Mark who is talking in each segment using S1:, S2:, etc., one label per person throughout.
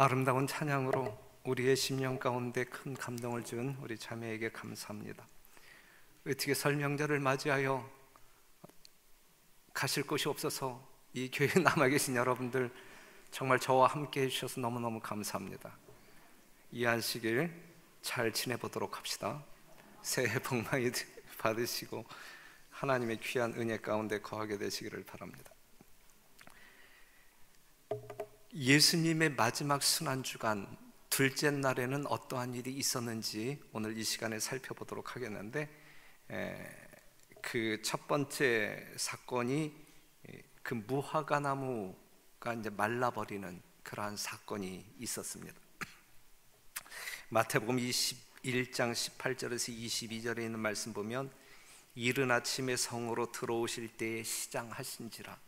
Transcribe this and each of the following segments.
S1: 아름다운 찬양으로 우리의 심령 가운데 큰 감동을 준 우리 자매에게 감사합니다. 어떻게 설명절을 맞이하여 가실 곳이 없어서 이 교회에 남아 계신 여러분들 정말 저와 함께 해주셔서 너무너무 감사합니다. 이 안식일 잘 지내보도록 합시다. 새해 복 많이 받으시고 하나님의 귀한 은혜 가운데 거하게 되시기를 바랍니다. 예수님의 마지막 순환주간 둘째 날에는 어떠한 일이 있었는지 오늘 이 시간에 살펴보도록 하겠는데, 그 첫 번째 사건이 그 무화과 나무가 이제 말라버리는 그러한 사건이 있었습니다. 마태복음 21장 18절에서 22절에 있는 말씀 보면, 이른 아침에 성으로 들어오실 때에 시장하신지라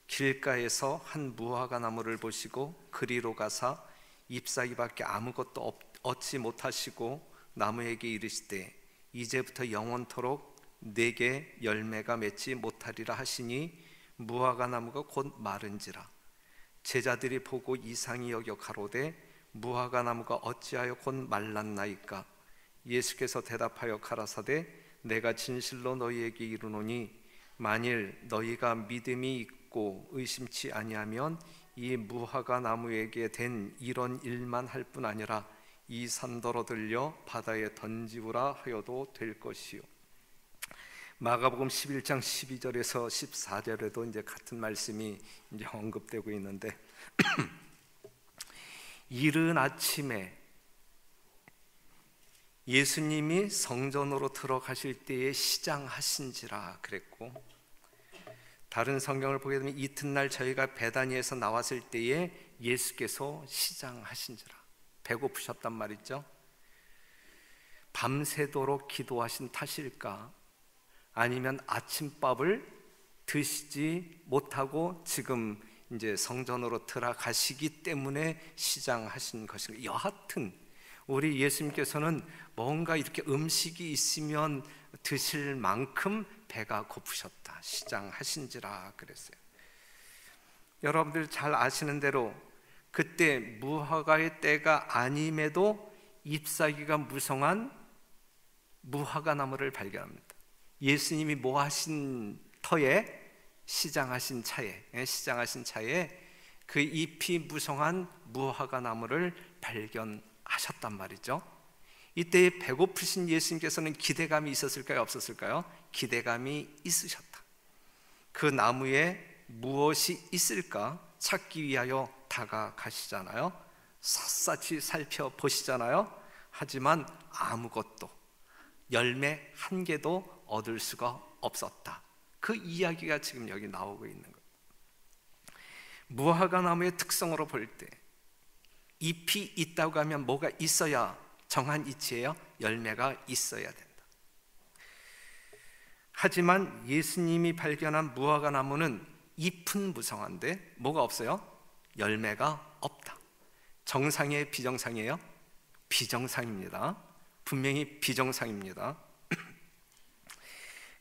S1: 길가에서 한 무화과 나무를 보시고 그리로 가사 잎사귀밖에 아무것도 얻지 못하시고 나무에게 이르시되 이제부터 영원토록 내게 열매가 맺지 못하리라 하시니 무화과 나무가 곧 마른지라. 제자들이 보고 이상히 여겨 가로되 무화과 나무가 어찌하여 곧 말랐나이까? 예수께서 대답하여 가라사대 내가 진실로 너희에게 이르노니 만일 너희가 믿음이 있고 의심치 아니하면 이 무화과 나무에게 된 이런 일만 할 뿐 아니라 이 산더러 들려 바다에 던지우라 하여도 될 것이요. 마가복음 11장 12절에서 14절에도 이제 같은 말씀이 이제 언급되고 있는데 이른 아침에 예수님이 성전으로 들어가실 때에 시장하신지라 그랬고, 다른 성경을 보게 되면 이튿날 저희가 베다니에서 나왔을 때에 예수께서 시장하신지라. 배고프셨단 말이죠. 밤새도록 기도하신 탓일까? 아니면 아침밥을 드시지 못하고 지금 이제 성전으로 들어가시기 때문에 시장하신 것인가? 여하튼 우리 예수님께서는 뭔가 이렇게 음식이 있으면 드실 만큼 배가 고프셨다, 시장하신지라 그랬어요. 여러분들 잘 아시는 대로 그때 무화과의 때가 아님에도 잎사귀가 무성한 무화과 나무를 발견합니다. 예수님이 뭐 하신 터에? 시장하신 차에 그 잎이 무성한 무화과 나무를 발견하셨단 말이죠. 이때 배고프신 예수님께서는 기대감이 있었을까요? 없었을까요? 기대감이 있으셨다. 그 나무에 무엇이 있을까 찾기 위하여 다가가시잖아요. 샅샅이 살펴보시잖아요. 하지만 아무것도, 열매 한 개도 얻을 수가 없었다. 그 이야기가 지금 여기 나오고 있는 거예요. 무화과 나무의 특성으로 볼 때 잎이 있다고 하면 뭐가 있어야 정한 이치예요? 열매가 있어야 된다. 하지만 예수님이 발견한 무화과 나무는 잎은 무성한데 뭐가 없어요? 열매가 없다. 정상이에요? 비정상이에요? 비정상입니다. 분명히 비정상입니다.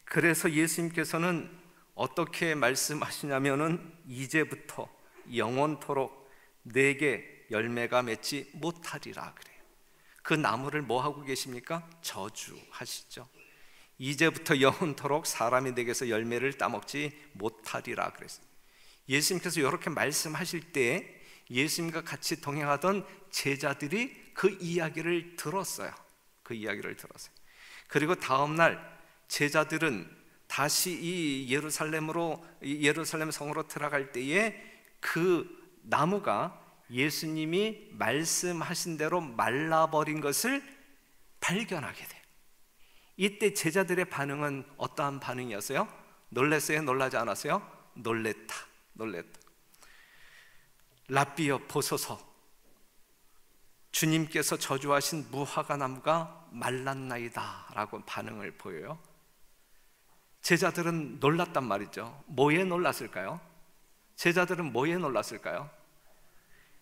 S1: 그래서 예수님께서는 어떻게 말씀하시냐면은 이제부터 영원토록 내게 열매가 맺지 못하리라 그래요. 그 나무를 뭐 하고 계십니까? 저주하시죠. 이제부터 영원토록 사람이 내게서 열매를 따먹지 못하리라 그랬어요. 예수님께서 이렇게 말씀하실 때 예수님과 같이 동행하던 제자들이 그 이야기를 들었어요. 그리고 다음날 제자들은 다시 이 예루살렘 성으로 들어갈 때에 그 나무가 예수님이 말씀하신 대로 말라버린 것을 발견하게 돼요. 이때 제자들의 반응은 어떠한 반응이었어요? 놀랐어요? 놀라지 않았어요? 놀랬다. 랍비여 보소서, 주님께서 저주하신 무화과 나무가 말랐나이다 라고 반응을 보여요. 제자들은 놀랐단 말이죠. 뭐에 놀랐을까요? 제자들은 뭐에 놀랐을까요?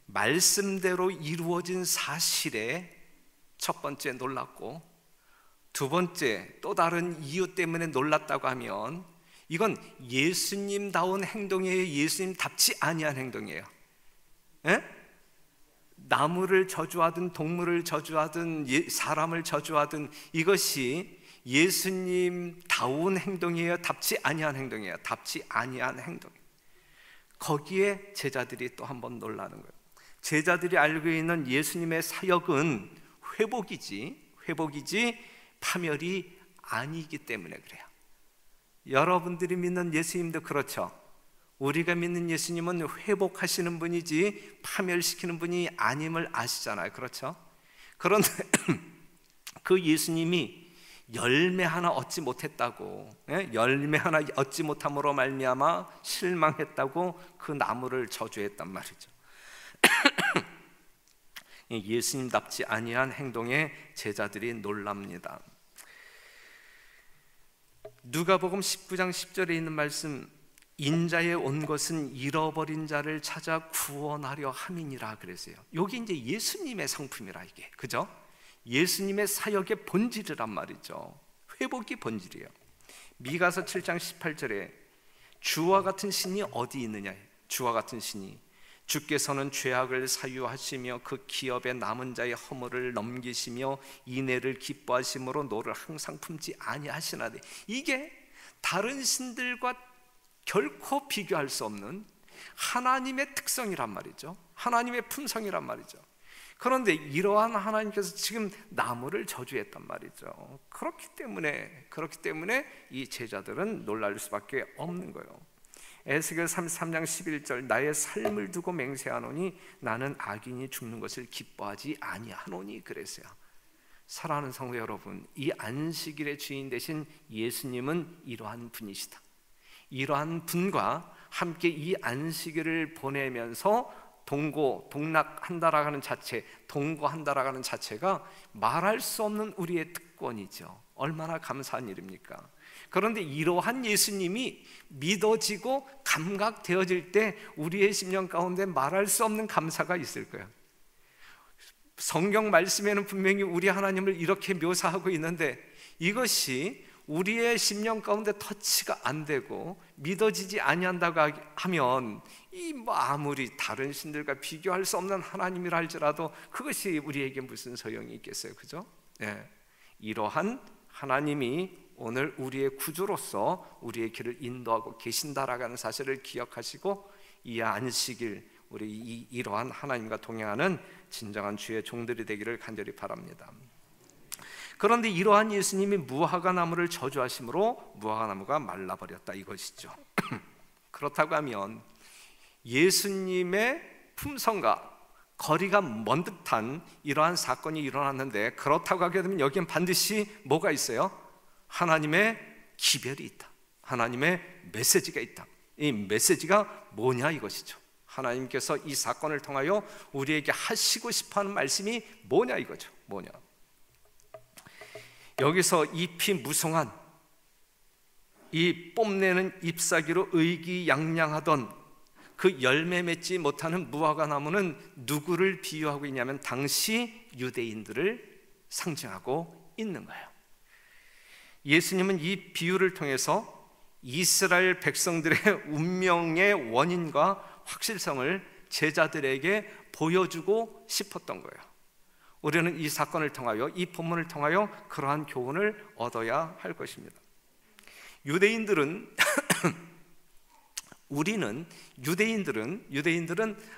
S1: 말씀대로 이루어진 사실에 첫 번째 놀랐고, 두 번째 또 다른 이유 때문에 놀랐다고 하면 이건 예수님다운 행동이에요? 예수님답지 아니한 행동이에요? 에? 나무를 저주하든 동물을 저주하든 사람을 저주하든 이것이 예수님다운 행동이에요? 답지 아니한 행동이에요? 답지 아니한 행동이에요. 거기에 제자들이 또 한 번 놀라는 거예요. 제자들이 알고 있는 예수님의 사역은 회복이지 파멸이 아니기 때문에 그래요. 여러분들이 믿는 예수님도 그렇죠. 우리가 믿는 예수님은 회복하시는 분이지 파멸시키는 분이 아님을 아시잖아요. 그렇죠? 그런데 그 예수님이 열매 하나 얻지 못했다고, 열매 하나 얻지 못함으로 말미암아 실망했다고 그 나무를 저주했단 말이죠. 예수님답지 아니한 행동에 제자들이 놀랍니다. 누가복음 19장 10절에 있는 말씀, 인자에 온 것은 잃어버린 자를 찾아 구원하려 함이니라 그랬어요. 여기 이제 예수님의 성품이라, 이게, 그죠? 예수님의 사역의 본질이란 말이죠. 회복이 본질이에요. 미가서 7장 18절에 주와 같은 신이 어디 있느냐, 주와 같은 신이 주께서는 죄악을 사유하시며 그 기업에 남은 자의 허물을 넘기시며 인애를 기뻐하심으로 노를 항상 품지 아니하시나니, 이게 다른 신들과 결코 비교할 수 없는 하나님의 특성이란 말이죠. 하나님의 품성이란 말이죠. 그런데 이러한 하나님께서 지금 나무를 저주했단 말이죠. 그렇기 때문에 이 제자들은 놀랄 수밖에 없는 거예요. 에스겔 33장 11절, 나의 삶을 두고 맹세하노니 나는 악인이 죽는 것을 기뻐하지 아니하노니 그랬어요. 사랑하는 성도 여러분, 이 안식일의 주인 되신 예수님은 이러한 분이시다. 이러한 분과 함께 이 안식일을 보내면서 동락한다라는 자체, 동거한다라는 자체가 말할 수 없는 우리의 특권이죠. 얼마나 감사한 일입니까? 그런데 이러한 예수님이 믿어지고 감각되어질 때 우리의 심령 가운데 말할 수 없는 감사가 있을 거예요. 성경 말씀에는 분명히 우리 하나님을 이렇게 묘사하고 있는데 이것이 우리의 심령 가운데 터치가 안 되고 믿어지지 아니한다고 하면 아무리 다른 신들과 비교할 수 없는 하나님이라 할지라도 그것이 우리에게 무슨 소용이 있겠어요, 그죠? 네. 이러한 하나님이 오늘 우리의 구주로서 우리의 길을 인도하고 계신다라는 사실을 기억하시고 이 안식일 우리 이러한 하나님과 동행하는 진정한 주의 종들이 되기를 간절히 바랍니다. 그런데 이러한 예수님이 무화과 나무를 저주하심으로 무화과 나무가 말라버렸다, 이것이죠. 그렇다고 하면 예수님의 품성과 거리가 먼 듯한 이러한 사건이 일어났는데, 그렇다고 하게 되면 여기엔 반드시 뭐가 있어요? 하나님의 기별이 있다. 하나님의 메시지가 있다. 이 메시지가 뭐냐, 이것이죠. 하나님께서 이 사건을 통하여 우리에게 하시고 싶어하는 말씀이 뭐냐, 이거죠. 뭐냐. 여기서 잎이 무성한 이 뽐내는 잎사귀로 의기양양하던 그 열매 맺지 못하는 무화과 나무는 누구를 비유하고 있냐면 당시 유대인들을 상징하고 있는 거예요. 예수님은 이 비유를 통해서 이스라엘 백성들의 운명의 원인과 확실성을 제자들에게 보여주고 싶었던 거예요. 우리는 이 사건을 통하여, 이 본문을 통하여 그러한 교훈을 얻어야 할 것입니다. 유대인들은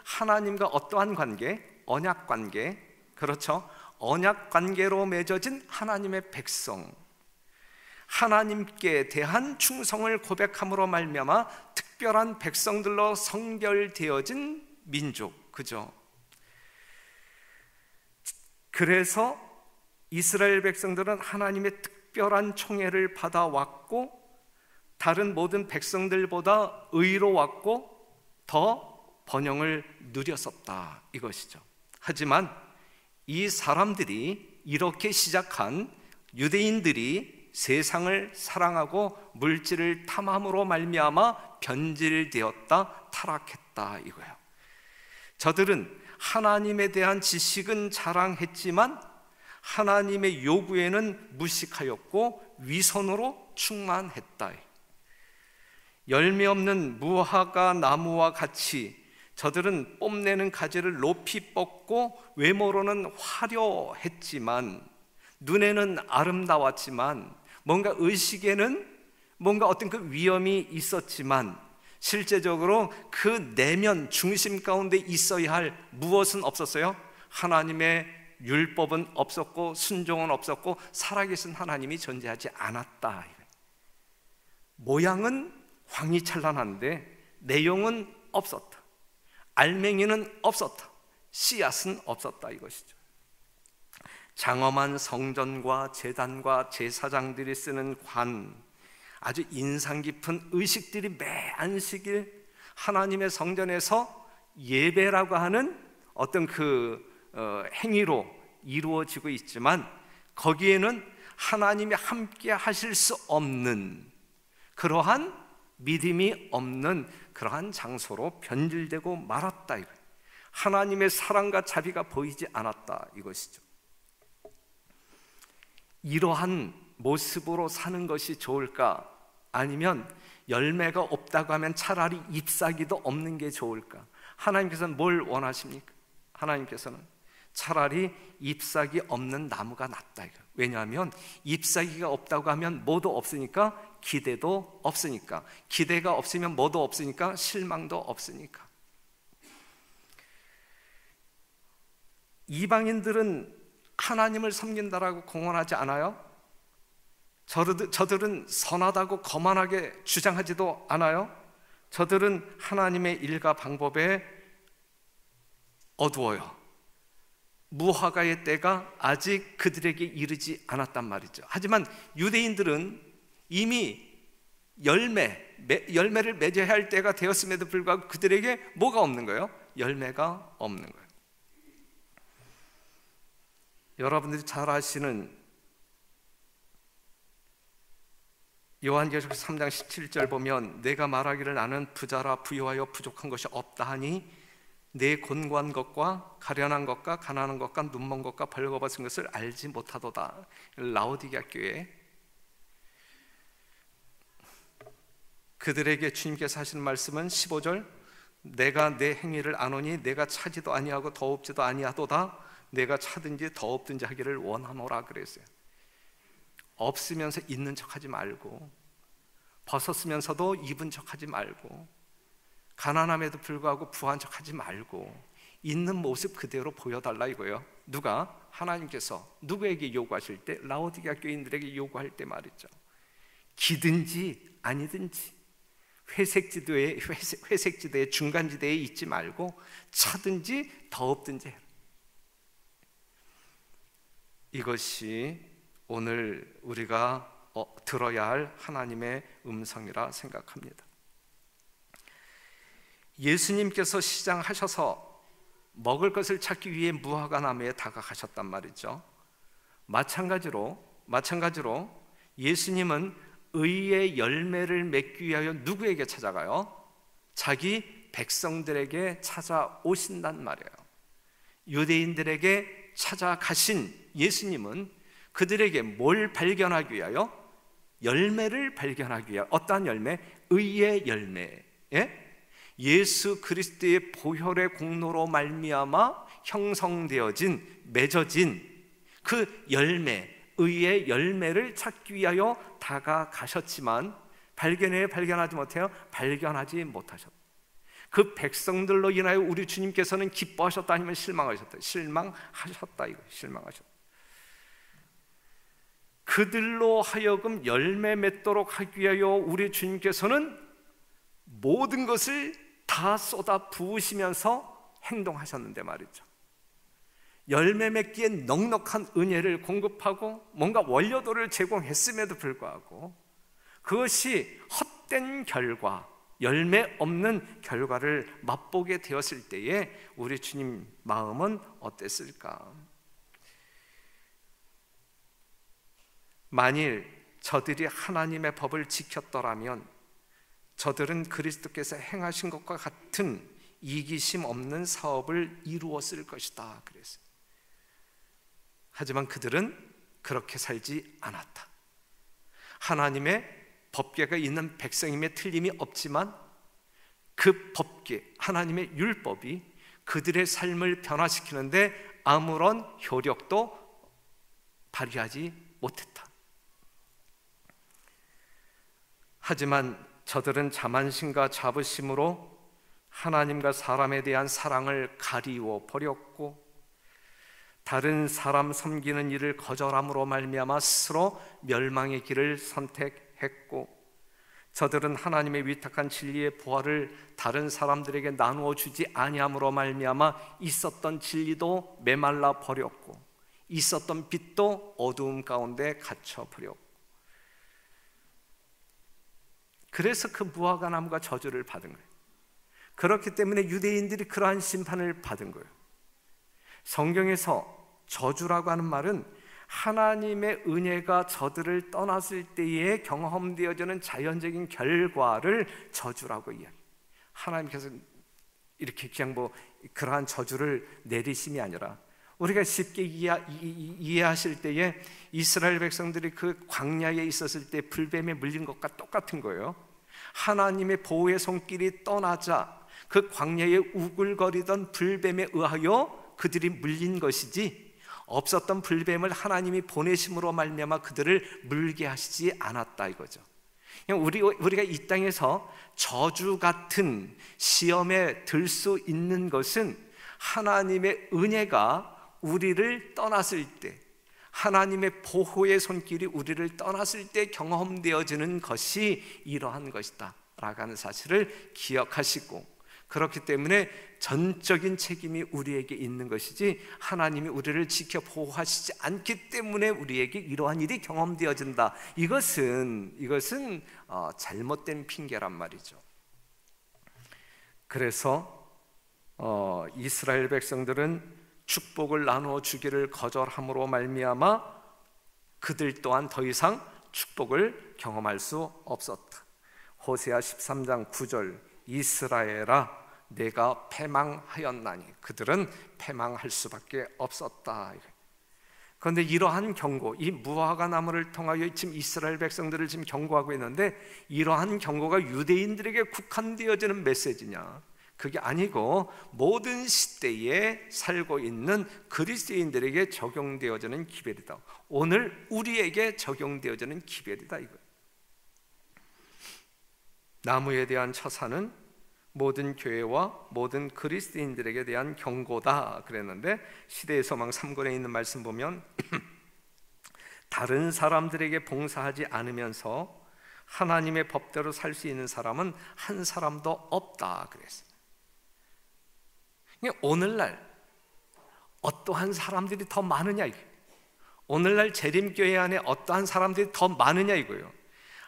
S1: 하나님과 어떠한 관계? 언약 관계, 그렇죠? 언약 관계로 맺어진 하나님의 백성, 하나님께 대한 충성을 고백함으로 말미암아 특별한 백성들로 성결되어진 민족, 그죠? 그래서 이스라엘 백성들은 하나님의 특별한 총애를 받아왔고 다른 모든 백성들보다 의로웠고 더 번영을 누렸었다, 이것이죠. 하지만 이 사람들이 이렇게 시작한 유대인들이 세상을 사랑하고 물질을 탐함으로 말미암아 변질되었다, 타락했다, 이거예요. 저들은 하나님에 대한 지식은 자랑했지만 하나님의 요구에는 무식하였고 위선으로 충만했다. 열매 없는 무화과 나무와 같이 저들은 뽐내는 가지를 높이 뻗고 외모로는 화려했지만, 눈에는 아름다웠지만, 뭔가 의식에는 뭔가 어떤 그 위험이 있었지만, 실제적으로 그 내면 중심 가운데 있어야 할 무엇은 없었어요? 하나님의 율법은 없었고 순종은 없었고 살아계신 하나님이 존재하지 않았다. 모양은 황희찬란한데 내용은 없었다. 알맹이는 없었다. 씨앗은 없었다, 이것이죠. 장엄한 성전과 제단과 제사장들이 쓰는 관, 아주 인상 깊은 의식들이 매 안식일 하나님의 성전에서 예배라고 하는 어떤 행위로 이루어지고 있지만, 거기에는 하나님이 함께 하실 수 없는, 그러한 믿음이 없는 그러한 장소로 변질되고 말았다. 하나님의 사랑과 자비가 보이지 않았다, 이것이죠. 이러한 모습으로 사는 것이 좋을까? 아니면 열매가 없다고 하면 차라리 잎사귀도 없는 게 좋을까? 하나님께서는 뭘 원하십니까? 하나님께서는 차라리 잎사귀 없는 나무가 낫다. 왜냐하면 잎사귀가 없다고 하면 뭐도 없으니까, 기대도 없으니까. 기대가 없으면 뭐도 없으니까, 실망도 없으니까. 이방인들은 하나님을 섬긴다라고 공언하지 않아요? 저들은 선하다고 거만하게 주장하지도 않아요? 저들은 하나님의 일과 방법에 어두워요. 무화과의 때가 아직 그들에게 이르지 않았단 말이죠. 하지만 유대인들은 이미 열매를 맺어야 할 때가 되었음에도 불구하고 그들에게 뭐가 없는 거예요? 열매가 없는 거예요. 여러분들이 잘 아시는 요한계시록 3장 17절 보면, 내가 말하기를 나는 부자라 부유하여 부족한 것이 없다 하니 내 곤고한 것과 가련한 것과 가난한 것과 눈먼 것과 벌거벗은 것을 알지 못하도다. 라오디게아 교회, 그들에게 주님께서 하시는 말씀은 15절, 내가 내 행위를 아노니 내가 차지도 아니하고 더 없지도 아니하도다. 내가 차든지 더 없든지 하기를 원하노라 그랬어요. 없으면서 있는 척하지 말고, 벗었으면서도 입은 척하지 말고, 가난함에도 불구하고 부한 척하지 말고, 있는 모습 그대로 보여달라 이거예요. 누가? 하나님께서 누구에게 요구하실 때? 라오디게아 교인들에게 요구할 때 말이죠. 기든지 아니든지 회색지대에 중간지대에 있지 말고 차든지 더 없든지 해라. 이것이 오늘 우리가 들어야 할 하나님의 음성이라 생각합니다. 예수님께서 시장하셔서 먹을 것을 찾기 위해 무화과 나무에 다가가셨단 말이죠. 마찬가지로 예수님은 의의 열매를 맺기 위하여 누구에게 찾아가요? 자기 백성들에게 찾아오신단 말이에요. 유대인들에게 찾아가신 예수님은 그들에게 뭘 발견하기 위하여? 열매를 발견하기 위하여. 어떠한 열매? 의의 열매. 예수 그리스도의 보혈의 공로로 말미암아 형성되어진, 맺어진 그 열매, 의의 열매를 찾기 위하여 다가가셨지만 발견하지 못해요? 발견하지 못하셨다. 그 백성들로 인하여 우리 주님께서는 기뻐하셨다 아니면 실망하셨다? 실망하셨다. 이거 실망하셨다. 그들로 하여금 열매 맺도록 하기 위하여 우리 주님께서는 모든 것을 다 쏟아 부으시면서 행동하셨는데 말이죠. 열매 맺기에 넉넉한 은혜를 공급하고 뭔가 원료도를 제공했음에도 불구하고 그것이 헛된 결과, 열매 없는 결과를 맛보게 되었을 때에 우리 주님 마음은 어땠을까? 만일 저들이 하나님의 법을 지켰더라면 저들은 그리스도께서 행하신 것과 같은 이기심 없는 사업을 이루었을 것이다 그랬어요. 하지만 그들은 그렇게 살지 않았다. 하나님의 법궤가 있는 백성임에 틀림이 없지만 그 법계, 하나님의 율법이 그들의 삶을 변화시키는데 아무런 효력도 발휘하지 못했다. 하지만 저들은 자만심과 자부심으로 하나님과 사람에 대한 사랑을 가리워 버렸고, 다른 사람 섬기는 일을 거절함으로 말미암아 스스로 멸망의 길을 선택했고, 저들은 하나님의 위탁한 진리의 보화를 다른 사람들에게 나누어 주지 아니함으로 말미암아 있었던 진리도 메말라 버렸고, 있었던 빛도 어두움 가운데 갇혀 버렸고, 그래서 그 무화과 나무가 저주를 받은 거예요. 그렇기 때문에 유대인들이 그러한 심판을 받은 거예요. 성경에서 저주라고 하는 말은 하나님의 은혜가 저들을 떠났을 때에 경험되어지는 자연적인 결과를 저주라고 이야기해요. 하나님께서 이렇게 그냥 그러한 저주를 내리심이 아니라, 우리가 쉽게 이해하실 때에 이스라엘 백성들이 그 광야에 있었을 때 불뱀에 물린 것과 똑같은 거예요. 하나님의 보호의 손길이 떠나자 그 광야에 우글거리던 불뱀에 의하여 그들이 물린 것이지, 없었던 불뱀을 하나님이 보내심으로 말미암아 그들을 물게 하시지 않았다 이거죠. 우리가 이 땅에서 저주 같은 시험에 들 수 있는 것은 하나님의 은혜가 우리를 떠났을 때, 하나님의 보호의 손길이 우리를 떠났을 때 경험되어지는 것이 이러한 것이다 라고 하는 사실을 기억하시고, 그렇기 때문에 전적인 책임이 우리에게 있는 것이지 하나님이 우리를 지켜 보호하시지 않기 때문에 우리에게 이러한 일이 경험되어진다, 이것은 잘못된 핑계란 말이죠. 그래서 이스라엘 백성들은 축복을 나누어 주기를 거절함으로 말미암아 그들 또한 더 이상 축복을 경험할 수 없었다. 호세아 13장 9절, 이스라엘아 내가 패망하였나니, 그들은 패망할 수밖에 없었다. 그런데 이러한 경고, 이 무화과 나무를 통하여 지금 이스라엘 백성들을 지금 경고하고 있는데, 이러한 경고가 유대인들에게 국한되어지는 메시지냐? 그게 아니고 모든 시대에 살고 있는 그리스도인들에게 적용되어지는 기별이다. 오늘 우리에게 적용되어지는 기별이다 이거. 나무에 대한 처사는 모든 교회와 모든 그리스도인들에게 대한 경고다 그랬는데, 시대의 소망 3권에 있는 말씀 보면 다른 사람들에게 봉사하지 않으면서 하나님의 법대로 살 수 있는 사람은 한 사람도 없다 그랬어요. 오늘날 어떠한 사람들이 더 많으냐 이거예요. 오늘날 재림교회 안에 어떠한 사람들이 더 많으냐 이거예요.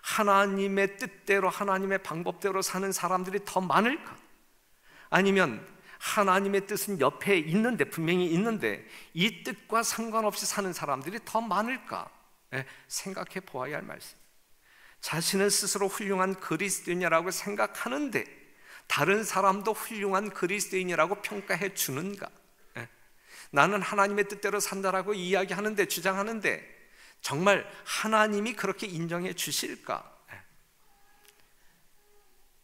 S1: 하나님의 뜻대로 하나님의 방법대로 사는 사람들이 더 많을까? 아니면 하나님의 뜻은 옆에 있는데, 분명히 있는데 이 뜻과 상관없이 사는 사람들이 더 많을까? 생각해 보아야 할 말씀. 자신은 스스로 훌륭한 그리스도인이라고 생각하는데 다른 사람도 훌륭한 그리스도인이라고 평가해 주는가? 나는 하나님의 뜻대로 산다라고 이야기하는데, 주장하는데 정말 하나님이 그렇게 인정해 주실까?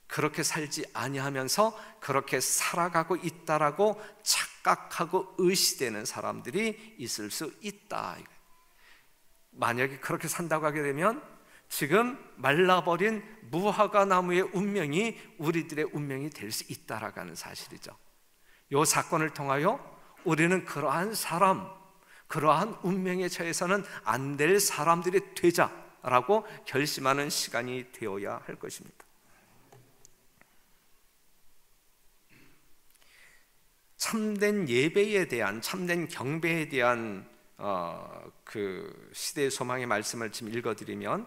S1: 그렇게 살지 아니하면서 그렇게 살아가고 있다라고 착각하고 의시되는 사람들이 있을 수 있다. 만약에 그렇게 산다고 하게 되면 지금 말라버린 무화과 나무의 운명이 우리들의 운명이 될 수 있다라고 하는 사실이죠. 이 사건을 통하여 우리는 그러한 사람, 그러한 운명에 처해서는 안 될 사람들이 되자라고 결심하는 시간이 되어야 할 것입니다. 참된 예배에 대한, 참된 경배에 대한 그 시대의 소망의 말씀을 지금 읽어드리면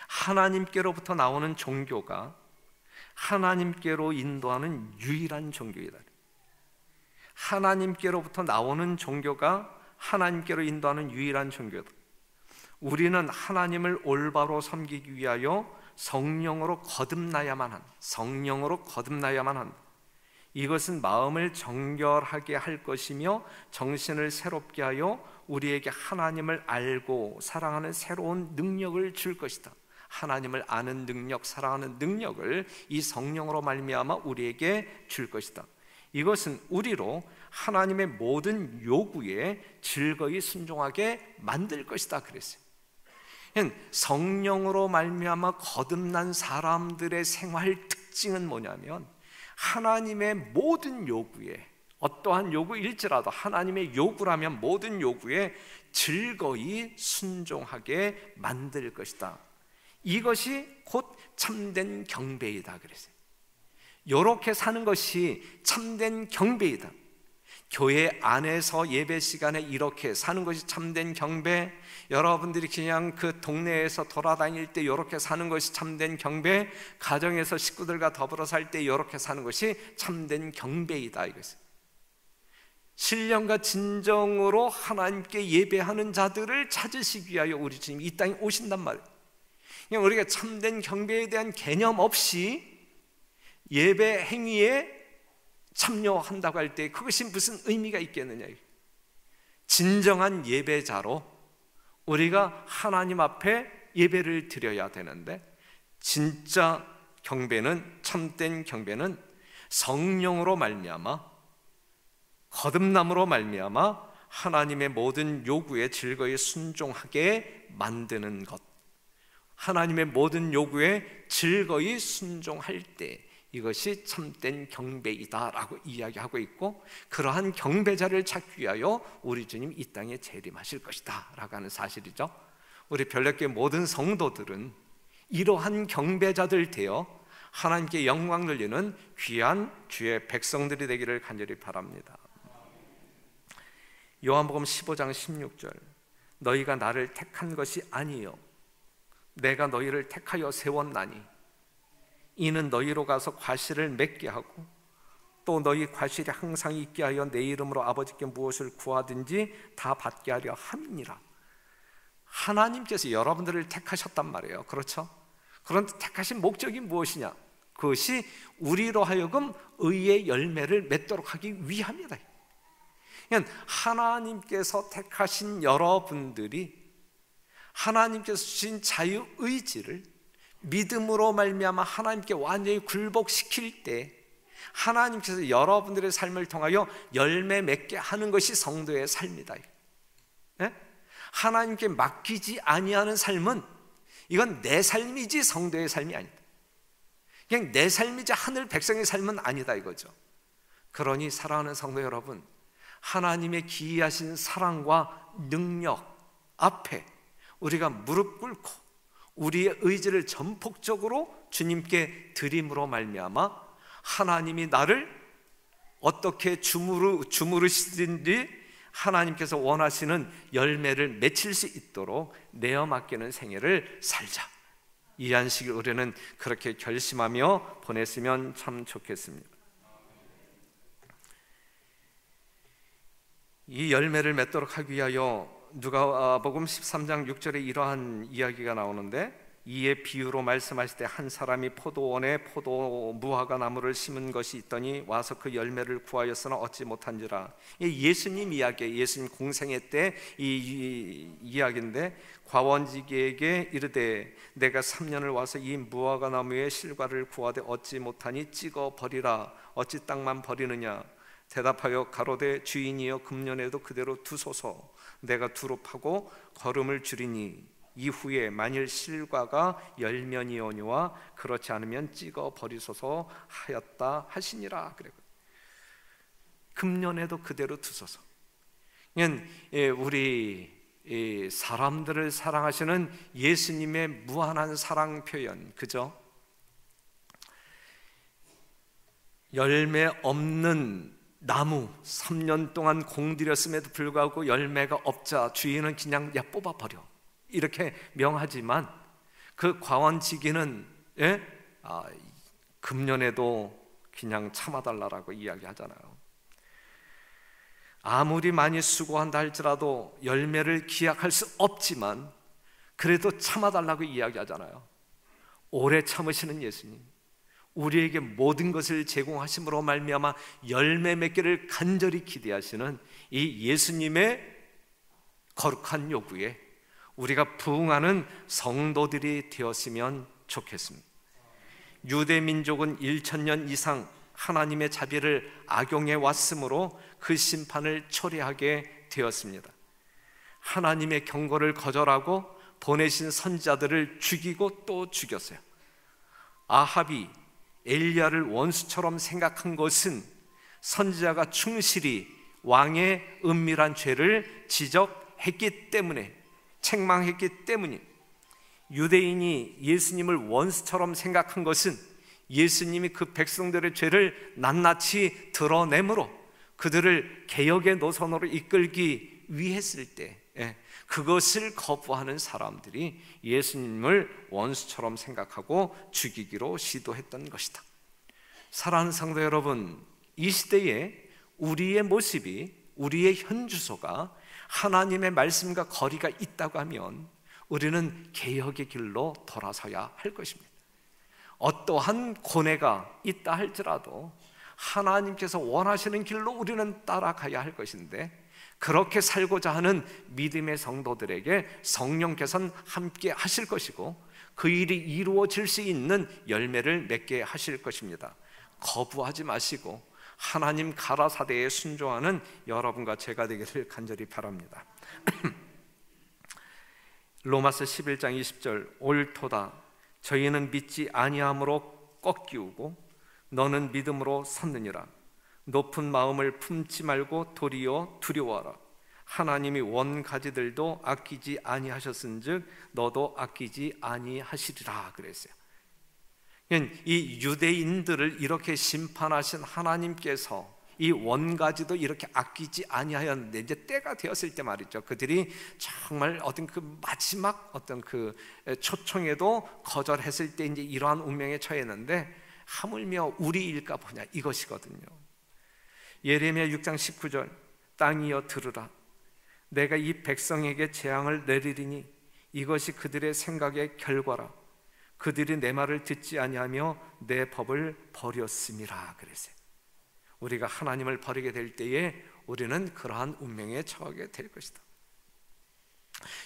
S1: 하나님께로부터 나오는 종교가 하나님께로 인도하는 유일한 종교이다. 하나님께로부터 나오는 종교가 하나님께로 인도하는 유일한 종교다. 우리는 하나님을 올바로 섬기기 위하여 성령으로 거듭나야만 한다. 이것은 마음을 정결하게 할 것이며 정신을 새롭게 하여 우리에게 하나님을 알고 사랑하는 새로운 능력을 줄 것이다. 하나님을 아는 능력, 사랑하는 능력을 이 성령으로 말미암아 우리에게 줄 것이다. 이것은 우리로 하나님의 모든 요구에 즐거이 순종하게 만들 것이다 그랬어요. 성령으로 말미암아 거듭난 사람들의 생활 특징은 뭐냐면 하나님의 모든 요구에, 어떠한 요구일지라도 하나님의 요구라면 모든 요구에 즐거이 순종하게 만들 것이다. 이것이 곧 참된 경배이다 그랬어요. 이렇게 사는 것이 참된 경배이다. 교회 안에서 예배 시간에 이렇게 사는 것이 참된 경배, 여러분들이 그냥 그 동네에서 돌아다닐 때 이렇게 사는 것이 참된 경배, 가정에서 식구들과 더불어 살 때 이렇게 사는 것이 참된 경배이다 이것은. 신령과 진정으로 하나님께 예배하는 자들을 찾으시기 위하여 우리 주님이 이 땅에 오신단 말이에요. 그냥 우리가 참된 경배에 대한 개념 없이 예배 행위에 참여한다고 할 때 그것이 무슨 의미가 있겠느냐. 진정한 예배자로 우리가 하나님 앞에 예배를 드려야 되는데, 진짜 경배는, 참된 경배는 성령으로 말미암아, 거듭남으로 말미암아 하나님의 모든 요구에 즐거이 순종하게 만드는 것, 하나님의 모든 요구에 즐거이 순종할 때 이것이 참된 경배이다라고 이야기하고 있고, 그러한 경배자를 찾기 위하여 우리 주님 이 땅에 재림하실 것이다 라고 하는 사실이죠. 우리 별내교회 모든 성도들은 이러한 경배자들 되어 하나님께 영광 돌리는 귀한 주의 백성들이 되기를 간절히 바랍니다. 요한복음 15장 16절, 너희가 나를 택한 것이 아니요 내가 너희를 택하여 세웠나니 이는 너희로 가서 과실을 맺게 하고 또 너희 과실이 항상 있게 하여 내 이름으로 아버지께 무엇을 구하든지 다 받게 하려 함이니라. 하나님께서 여러분들을 택하셨단 말이에요. 그렇죠? 그런데 택하신 목적이 무엇이냐? 그것이 우리로 하여금 의의 열매를 맺도록 하기 위함이다. 그러니까 하나님께서 택하신 여러분들이 하나님께서 주신 자유의지를 믿음으로 말미암아 하나님께 완전히 굴복시킬 때 하나님께서 여러분들의 삶을 통하여 열매 맺게 하는 것이 성도의 삶이다. 네? 하나님께 맡기지 아니하는 삶은 이건 내 삶이지 성도의 삶이 아니다. 그냥 내 삶이지 하늘 백성의 삶은 아니다 이거죠. 그러니 사랑하는 성도 여러분, 하나님의 기이하신 사랑과 능력 앞에 우리가 무릎 꿇고 우리의 의지를 전폭적으로 주님께 드림으로 말미암아 하나님이 나를 어떻게 주무르시든지 하나님께서 원하시는 열매를 맺힐 수 있도록 내어 맡기는 생애를 살자. 이 안식일 우리는 그렇게 결심하며 보냈으면 참 좋겠습니다. 이 열매를 맺도록 하기 위하여 누가복음 13장 6절에 이러한 이야기가 나오는데, 이에 비유로 말씀하실 때 한 사람이 포도원에 포도 무화과 나무를 심은 것이 있더니 와서 그 열매를 구하였으나 얻지 못한지라. 예수님 이야기, 예수님 공생애 때 이 이야기인데, 과원지기에게 이르되 내가 3년을 와서 이 무화과 나무의 실과를 구하되 얻지 못하니 찍어 버리라. 어찌 땅만 버리느냐? 대답하여 가로되 주인이여 금년에도 그대로 두소서. 내가 두루 파고 거름을 줄이니 이후에 만일 실과가 열면이오니와 그렇지 않으면 찍어 버리소서 하였다 하시니라. 그래. 금년에도 그대로 두소서. 우리 사람들을 사랑하시는 예수님의 무한한 사랑 표현, 그죠? 열매 없는 나무 3년 동안 공들였음에도 불구하고 열매가 없자 주인은 그냥 뽑아버려 이렇게 명하지만, 그 과원지기는 금년에도 그냥 참아달라고 이야기하잖아요. 아무리 많이 수고한다 할지라도 열매를 기약할 수 없지만 그래도 참아달라고 이야기하잖아요. 오래 참으시는 예수님, 우리에게 모든 것을 제공하심으로 말미암아 열매 맺기를 간절히 기대하시는 이 예수님의 거룩한 요구에 우리가 부응하는 성도들이 되었으면 좋겠습니다. 유대 민족은 1000년 이상 하나님의 자비를 악용해 왔으므로 그 심판을 초래하게 되었습니다. 하나님의 경고를 거절하고 보내신 선지자들을 죽이고 또 죽였어요. 아합이 엘리야를 원수처럼 생각한 것은 선지자가 충실히 왕의 은밀한 죄를 지적했기 때문에, 책망했기 때문에, 유대인이 예수님을 원수처럼 생각한 것은 예수님이 그 백성들의 죄를 낱낱이 드러내므로 그들을 개혁의 노선으로 이끌기 위했을 때, 그것을 거부하는 사람들이 예수님을 원수처럼 생각하고 죽이기로 시도했던 것이다. 사랑하는 성도 여러분, 이 시대에 우리의 모습이, 우리의 현주소가 하나님의 말씀과 거리가 있다고 하면 우리는 개혁의 길로 돌아서야 할 것입니다. 어떠한 고뇌가 있다 할지라도 하나님께서 원하시는 길로 우리는 따라가야 할 것인데, 그렇게 살고자 하는 믿음의 성도들에게 성령께서는 함께 하실 것이고 그 일이 이루어질 수 있는 열매를 맺게 하실 것입니다. 거부하지 마시고 하나님 가라사대에 순종하는 여러분과 제가 되기를 간절히 바랍니다. 로마서 11장 20절, 옳도다. 저희는 믿지 아니함으로 꺾이우고 너는 믿음으로 섰느니라. 높은 마음을 품지 말고 도리어 두려워하라. 하나님이 원가지들도 아끼지 아니하셨은즉 너도 아끼지 아니하시리라 그랬어요. 이 유대인들을 이렇게 심판하신 하나님께서 이 원가지도 이렇게 아끼지 아니하였는데, 이제 때가 되었을 때 말이죠, 그들이 정말 어떤 그 마지막 어떤 그 초청에도 거절했을 때 이제 이러한 운명에 처했는데, 하물며 우리일까 보냐, 이것이거든요. 예레미야 6장 19절, 땅이여 들으라. 내가 이 백성에게 재앙을 내리리니 이것이 그들의 생각의 결과라. 그들이 내 말을 듣지 아니하며 내 법을 버렸음이라 그랬어요. 우리가 하나님을 버리게 될 때에 우리는 그러한 운명에 처하게 될 것이다.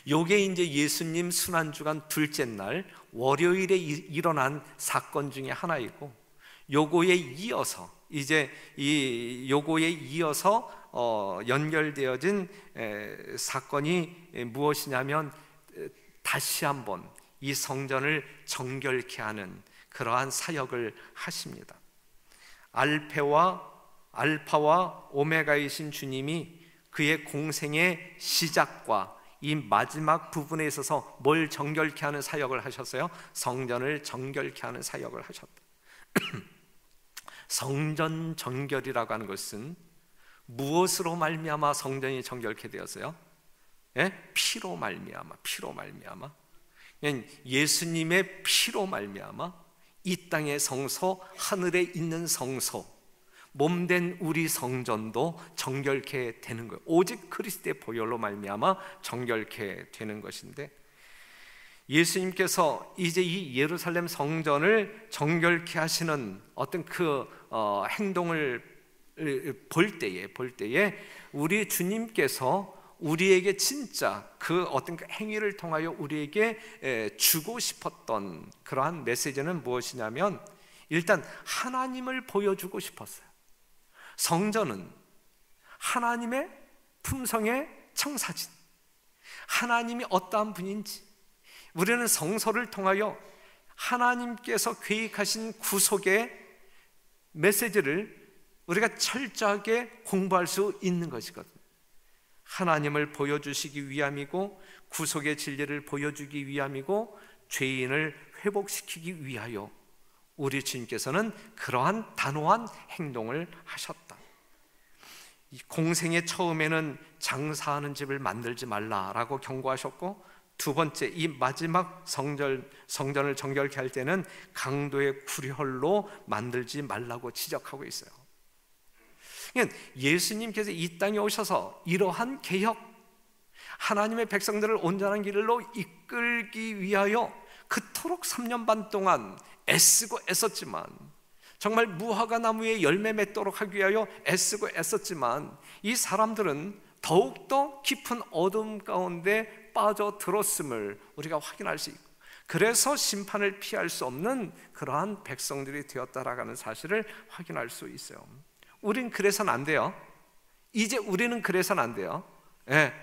S1: 요게 이제 예수님 순환주간 둘째 날 월요일에 일어난 사건 중에 하나이고, 요거에 이어서 이제 요거에 이어서 연결되어진 사건이 무엇이냐면, 다시 한번 이 성전을 정결케 하는 그러한 사역을 하십니다. 알파와 오메가이신 주님이 그의 공생의 시작과 이 마지막 부분에 있어서 뭘 정결케 하는 사역을 하셨어요? 성전을 정결케 하는 사역을 하셨다. 성전 정결이라고 하는 것은 무엇으로 말미암아 성전이 정결케 되었어요? 피로 말미암아. 예수님의 피로 말미암아 이 땅의 성소, 하늘에 있는 성소, 몸된 우리 성전도 정결케 되는 거예요. 오직 그리스도의 보혈로 말미암아 정결케 되는 것인데, 예수님께서 이제 이 예루살렘 성전을 정결케 하시는 어떤 그 행동을 볼 때에 우리 주님께서 우리에게 진짜 그 어떤 그 행위를 통하여 우리에게 주고 싶었던 그러한 메시지는 무엇이냐면, 일단 하나님을 보여주고 싶었어요. 성전은 하나님의 품성의 청사진, 하나님이 어떠한 분인지, 우리는 성소를 통하여 하나님께서 계획하신 구속의 메시지를 우리가 철저하게 공부할 수 있는 것이거든요. 하나님을 보여주시기 위함이고, 구속의 진리를 보여주기 위함이고, 죄인을 회복시키기 위하여 우리 주님께서는 그러한 단호한 행동을 하셨다. 이 공생의 처음에는 장사하는 집을 만들지 말라라고 경고하셨고, 두 번째 이 마지막 성전을 정결케 할 때는 강도의 구렬로 만들지 말라고 지적하고 있어요. 예수님께서 이 땅에 오셔서 이러한 개혁, 하나님의 백성들을 온전한 길로 이끌기 위하여 그토록 3년 반 동안 애쓰고 애썼지만, 정말 무화과 나무에 열매 맺도록 하기 위하여 애쓰고 애썼지만, 이 사람들은 더욱더 깊은 어둠 가운데 빠져들었음을 우리가 확인할 수 있고, 그래서 심판을 피할 수 없는 그러한 백성들이 되었다라는 사실을 확인할 수 있어요. 우린 그래서는 안 돼요. 이제 우리는 그래서는 안 돼요. 예.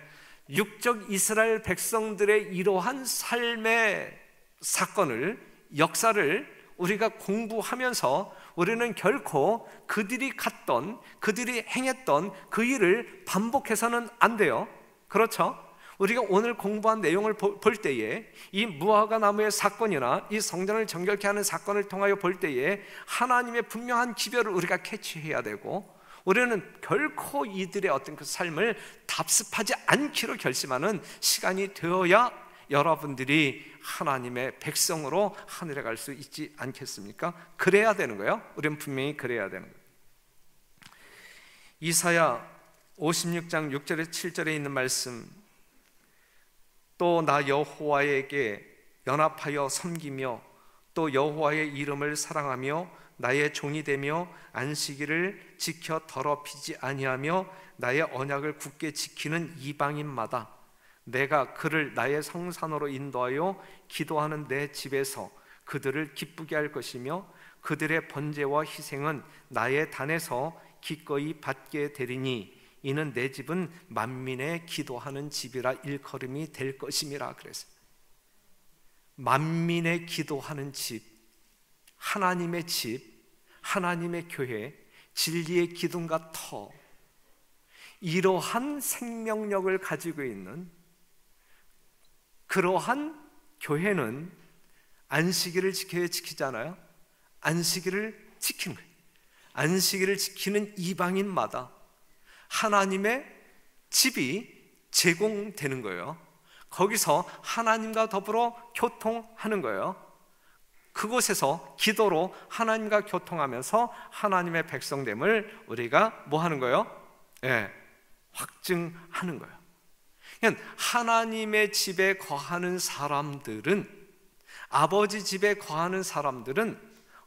S1: 육적 이스라엘 백성들의 이러한 삶의 사건을, 역사를 우리가 공부하면서 우리는 결코 그들이 갔던, 그들이 행했던 그 일을 반복해서는 안 돼요. 그렇죠? 우리가 오늘 공부한 내용을 볼 때에 이 무화과 나무의 사건이나 이 성전을 정결케 하는 사건을 통하여 볼 때에 하나님의 분명한 기별을 우리가 캐치해야 되고, 우리는 결코 이들의 어떤 그 삶을 답습하지 않기로 결심하는 시간이 되어야 여러분들이 하나님의 백성으로 하늘에 갈 수 있지 않겠습니까? 그래야 되는 거예요. 우리는 분명히 그래야 되는 거예요. 이사야 56장 6절에 7절에 있는 말씀, 또 나 여호와에게 연합하여 섬기며 또 여호와의 이름을 사랑하며 나의 종이 되며 안식일을 지켜 더럽히지 아니하며 나의 언약을 굳게 지키는 이방인마다 내가 그를 나의 성산으로 인도하여 기도하는 내 집에서 그들을 기쁘게 할 것이며 그들의 번제와 희생은 나의 단에서 기꺼이 받게 되리니 이는 내 집은 만민의 기도하는 집이라 일컬음이 될 것임이라. 그래서 만민의 기도하는 집, 하나님의 집, 하나님의 교회, 진리의 기둥과 터, 이러한 생명력을 가지고 있는 그러한 교회는 안식일을 지켜야 지키잖아요. 안식일을 지키는 거예요. 안식일을 지키는 이방인마다 하나님의 집이 제공되는 거예요. 거기서 하나님과 더불어 교통하는 거예요. 그곳에서 기도로 하나님과 교통하면서 하나님의 백성됨을 우리가 뭐 하는 거예요? 확증하는 거예요. 그러니까 하나님의 집에 거하는 사람들은, 아버지 집에 거하는 사람들은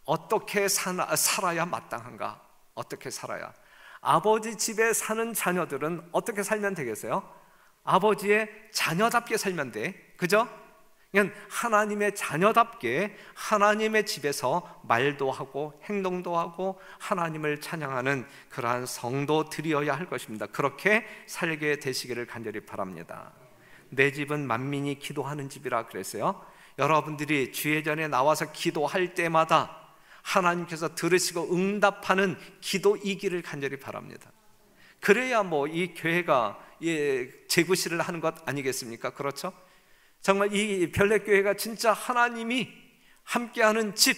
S1: 어떻게 살아야 마땅한가? 어떻게 살아야? 아버지 집에 사는 자녀들은 어떻게 살면 되겠어요? 아버지의 자녀답게 살면 돼. 그죠? 그러니까 하나님의 자녀답게 하나님의 집에서 말도 하고 행동도 하고 하나님을 찬양하는 그러한 성도들이어야 할 것입니다. 그렇게 살게 되시기를 간절히 바랍니다. 내 집은 만민이 기도하는 집이라 그랬어요. 여러분들이 주의 전에 나와서 기도할 때마다 하나님께서 들으시고 응답하는 기도이기를 간절히 바랍니다. 그래야 뭐 이 교회가 재구실을 하는 것 아니겠습니까? 그렇죠? 정말 이 별내교회가 진짜 하나님이 함께하는 집,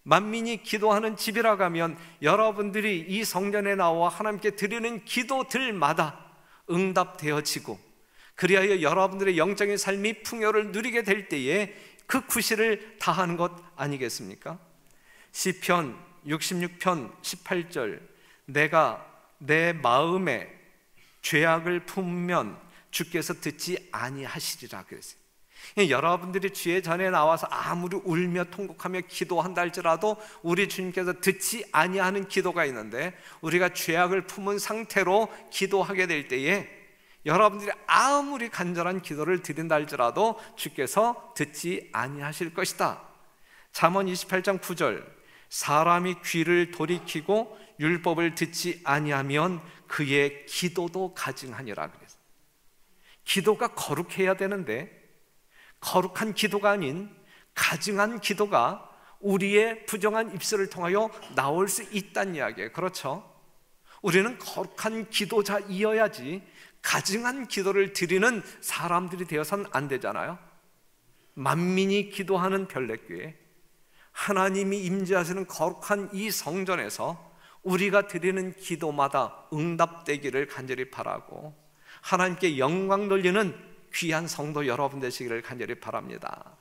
S1: 만민이 기도하는 집이라고 하면 여러분들이 이 성전에 나와 하나님께 드리는 기도들마다 응답되어지고, 그리하여 여러분들의 영적인 삶이 풍요를 누리게 될 때에 그 구실을 다하는 것 아니겠습니까? 시편 66편 18절, 내가 내 마음에 죄악을 품으면 주께서 듣지 아니하시리라 그랬어요. 여러분들이 주의 전에 나와서 아무리 울며 통곡하며 기도한다 할지라도 우리 주님께서 듣지 아니하는 기도가 있는데, 우리가 죄악을 품은 상태로 기도하게 될 때에 여러분들이 아무리 간절한 기도를 드린다 할지라도 주께서 듣지 아니하실 것이다. 잠언 28장 9절, 사람이 귀를 돌이키고 율법을 듣지 아니하면 그의 기도도 가증하니라 그랬어요. 기도가 거룩해야 되는데 거룩한 기도가 아닌 가증한 기도가 우리의 부정한 입술을 통하여 나올 수 있다는 이야기예요. 그렇죠? 우리는 거룩한 기도자이어야지 가증한 기도를 드리는 사람들이 되어서는 안 되잖아요. 만민이 기도하는 별내교회, 하나님이 임재하시는 거룩한 이 성전에서 우리가 드리는 기도마다 응답되기를 간절히 바라고, 하나님께 영광 돌리는 귀한 성도 여러분 되시기를 간절히 바랍니다.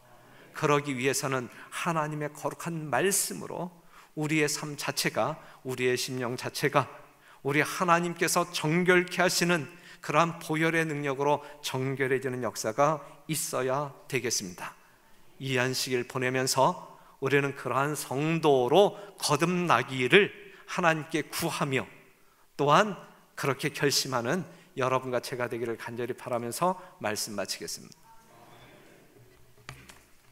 S1: 그러기 위해서는 하나님의 거룩한 말씀으로 우리의 삶 자체가, 우리의 심령 자체가 우리 하나님께서 정결케 하시는 그러한 보혈의 능력으로 정결해지는 역사가 있어야 되겠습니다. 이 안식일 보내면서 우리는 그러한 성도로 거듭나기를 하나님께 구하며, 또한 그렇게 결심하는 여러분과 제가 되기를 간절히 바라면서 말씀 마치겠습니다.